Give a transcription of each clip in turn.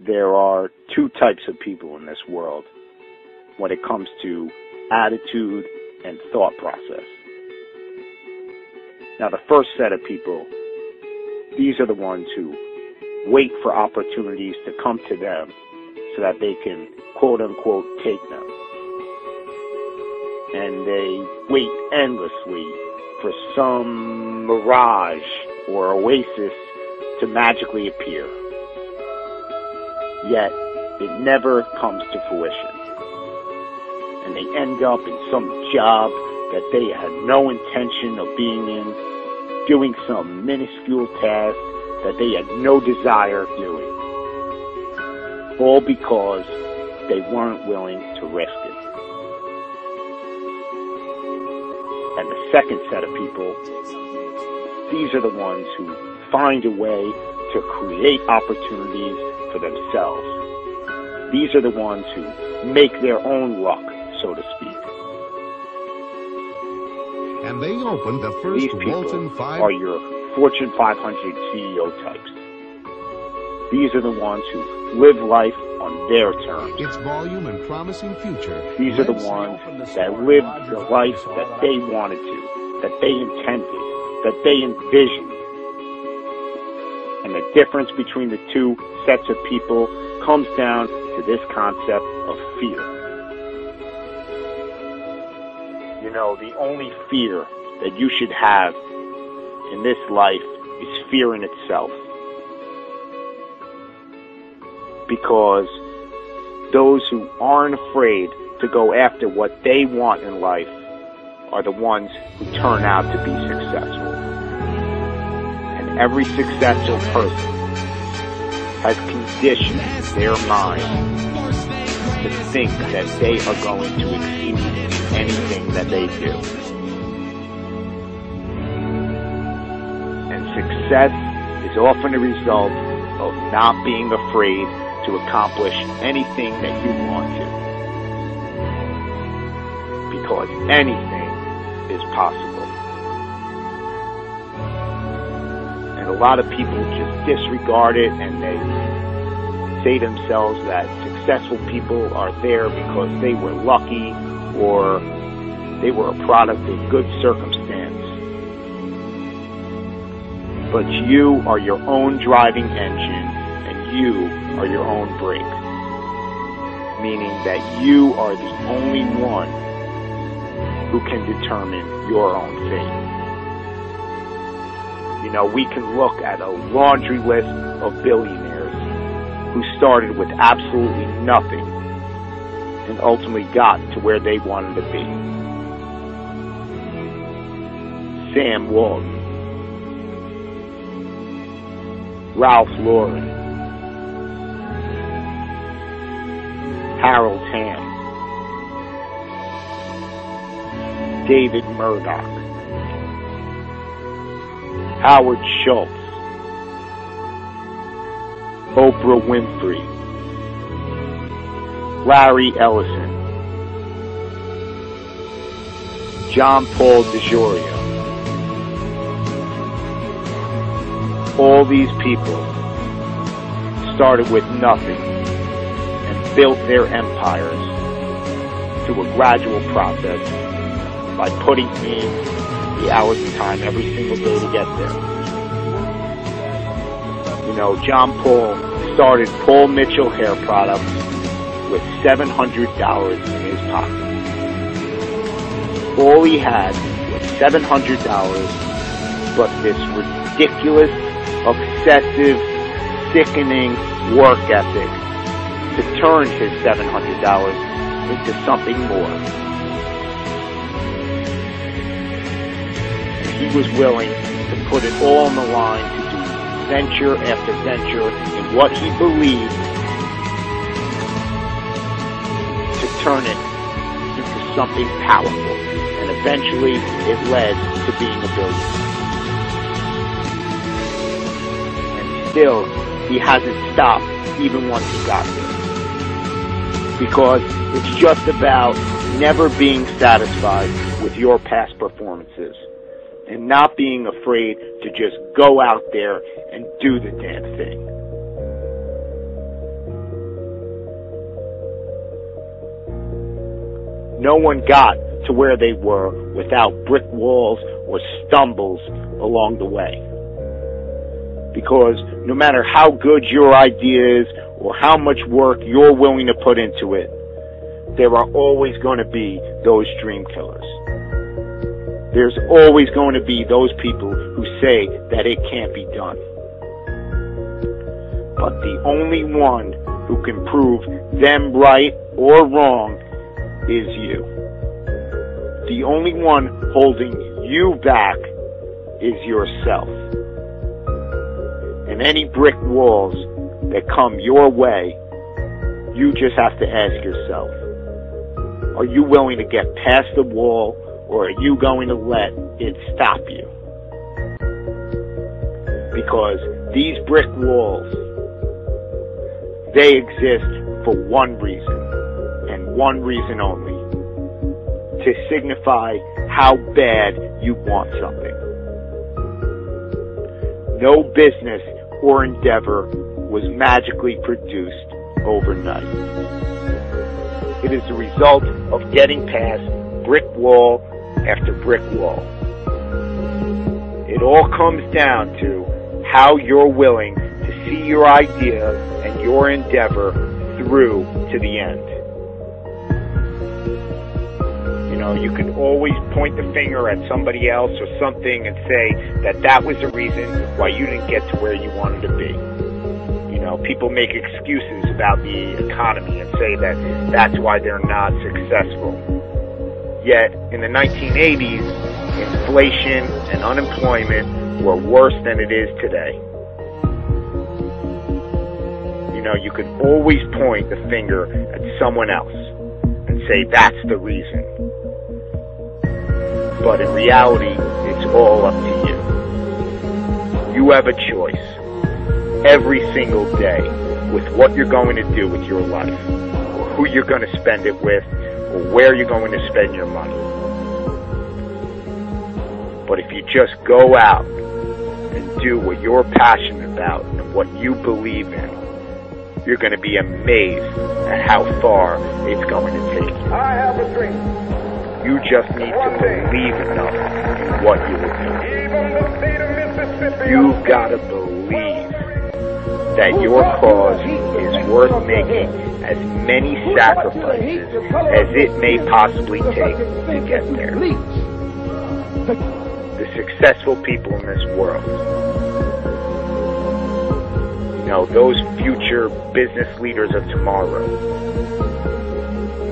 there are two types of people in this world when it comes to attitude and thought process. Now, the first set of people, these are the ones who wait for opportunities to come to them so that they can, quote unquote, take them. And they wait endlessly for some mirage or oasis to magically appear. Yet, it never comes to fruition. And they end up in some job that they had no intention of being in, doing some minuscule task that they had no desire of doing. All because they weren't willing to risk it. And the second set of people, these are the ones who find a way to create opportunities for themselves. These are the ones who make their own luck, so to speak. And they opened the first These people Walton 5 are your Fortune 500 CEO types. These are the ones who live life on their terms. its volume and promising future. These are the ones that live the life that they wanted to, that they intended, that they envisioned. And the difference between the two sets of people comes down to this concept of fear. You know, the only fear that you should have in this life is fear in itself. Because those who aren't afraid to go after what they want in life are the ones who turn out to be successful. And every successful person has conditioned their mind to think that they are going to exceed anything that they do. And success is often a result of not being afraid to accomplish anything that you want to. Because anything is possible. And a lot of people just disregard it, and they say to themselves that successful people are there because they were lucky or they were a product of good circumstance. But you are your own driving engine, and you are your own brake. Meaning that you are the only one who can determine your own fate. You know, we can look at a laundry list of billionaires who started with absolutely nothing and ultimately got to where they wanted to be. Sam Walton, Ralph Lauren, Harold Hamm, David Murdoch, Howard Schultz, Oprah Winfrey, Larry Ellison, John Paul DeJoria. All these people started with nothing and built their empires through a gradual process by putting in the hours and time every single day to get there. You know, John Paul started Paul Mitchell Hair Products with $700 in his pocket. All he had was $700, but this ridiculous, obsessive, sickening work ethic to turn his $700 into something more. And he was willing to put it all on the line to do venture after venture in what he believed, to turn it into something powerful. And eventually it led to being a billionaire. Still, he hasn't stopped even once he got there. Because it's just about never being satisfied with your past performances and not being afraid to just go out there and do the damn thing. No one got to where they were without brick walls or stumbles along the way. Because no matter how good your idea is or how much work you're willing to put into it, there are always going to be those dream killers. There's always going to be those people who say that it can't be done. But the only one who can prove them right or wrong is you. The only one holding you back is yourself. And any brick walls that come your way, you just have to ask yourself, are you willing to get past the wall, or are you going to let it stop you? Because these brick walls, they exist for one reason, and one reason only: to signify how bad you want something. No business or endeavor was magically produced overnight. It is the result of getting past brick wall after brick wall. It all comes down to how you're willing to see your idea and your endeavor through to the end. You know, you can always point the finger at somebody else or something and say that that was the reason why you didn't get to where you wanted to be. You know, people make excuses about the economy and say that that's why they're not successful. Yet, in the 1980s, inflation and unemployment were worse than it is today. You know, you can always point the finger at someone else and say that's the reason. But in reality, it's all up to you. You have a choice every single day with what you're going to do with your life, or who you're going to spend it with, or where you're going to spend your money. But if you just go out and do what you're passionate about and what you believe in, you're going to be amazed at how far it's going to take you. I have a dream. You just need to believe enough in what you will do. You've got to believe that your cause is worth making as many sacrifices as it may possibly take to get there. The successful people in this world, you know, those future business leaders of tomorrow,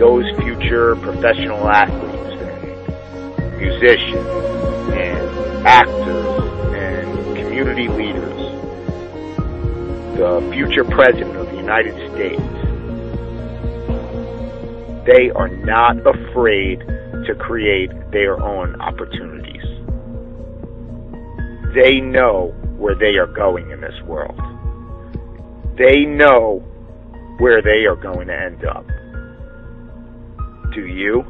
those future professional athletes and musicians and actors and community leaders, the future president of the United States, they are not afraid to create their own opportunities. They know where they are going in this world. They know where they are going to end up. Do you?